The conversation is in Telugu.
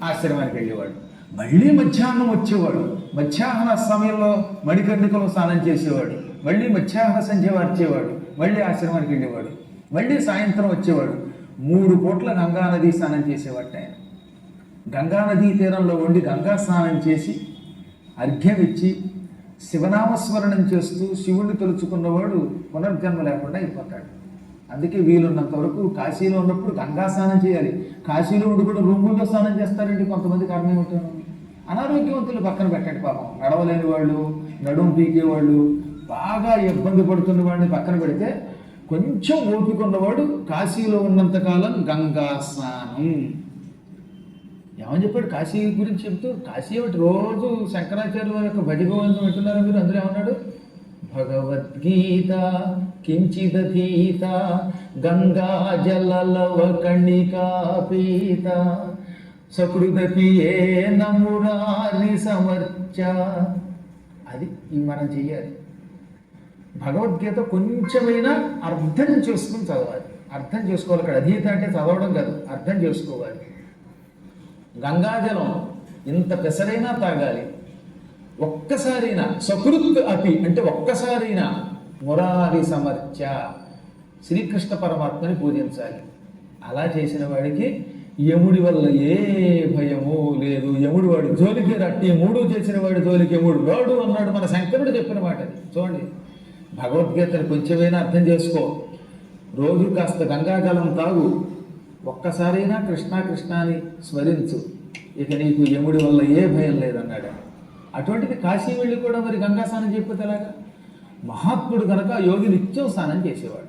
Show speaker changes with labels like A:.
A: ఆశ్రమానికి వెళ్ళేవాడు. మళ్ళీ మధ్యాహ్నం వచ్చేవాడు. మధ్యాహ్న సమయంలో మణికర్ణికలో స్నానం చేసేవాడు. మళ్ళీ మధ్యాహ్న సంధ్య వార్చేవాడు. మళ్ళీ ఆశ్రమానికి వెళ్ళేవాడు. మళ్ళీ సాయంత్రం వచ్చేవాడు. 3 పూట్ల గంగానది స్నానం చేసేవాడు ఆయన. గంగానదీ తీరంలో ఉండి గంగా స్నానం చేసి అర్ఘ్యం ఇచ్చి శివనామస్మరణం చేస్తూ శివుణ్ణి తలుచుకున్నవాడు పునర్జన్మ లేకుండా అయిపోతాడు. అందుకే వీలున్నంత వరకు కాశీలో ఉన్నప్పుడు గంగా స్నానం చేయాలి. కాశీలో ఉండి కూడా రూముల్లో స్నానం చేస్తారండి కొంతమంది. కర్మ ఉంటారు. అనారోగ్యవంతులు పక్కన పెట్టండి. పాపం నడవలేని వాళ్ళు, నడుము పీకేవాళ్ళు, బాగా ఇబ్బంది పడుతున్న వాడిని పక్కన పెడితే కొంచెం ఓపిక ఉన్నవాడు కాశీలో ఉన్నంతకాలం గంగా స్నానం. ఏమని చెప్పాడు కాశీ గురించి చెప్తూ? కాశీ ఒకటి రోజు శంకరాచార్యుల వారి యొక్క భజగోవిందం వింటున్నారా మీరు? అందులో ఏమన్నాడు? భగవద్గీత కించిదీత గంగా జలలవ కణికా పీత సకృదపి ఏ నమురారి సమర్చ. అది మనం చెయ్యాలి. భగవద్గీత కొంచెమైనా అర్థం చేసుకుని చదవాలి. అర్థం చేసుకోవాలి. అక్కడ అధీత అంటే చదవడం కాదు, అర్థం చేసుకోవాలి. గంగాజలం ఇంత పెసరైనా తాగాలి. ఒక్కసారైనా సకృత్ అపి అంటే ఒక్కసారైనా మురారి సమర్చ శ్రీకృష్ణ పరమాత్మని పూజించాలి. అలా చేసిన వాడికి యముడి వల్ల ఏ భయము లేదు. యముడు వాడు జోలికి రట్టి 3 చేసిన వాడి జోలికి యముడు రాడు అన్నాడు మన శంకరుడు చెప్పిన మాట. చూడండి, భగవద్గీతను కొంచెమైనా అర్థం చేసుకో. రోజు కాస్త గంగాజలం తాగు. ఒక్కసారైనా కృష్ణ కృష్ణ అని స్మరించు. ఇక నీకు యముడి వల్ల ఏ భయం లేదన్నాడు. అటువంటిది కాశీ వెళ్ళి కూడా మరి గంగా స్నానం చెప్పితే ఎలాగా? మహాత్ముడు కనుక యోగి నిత్యం స్నానం చేసేవాడు.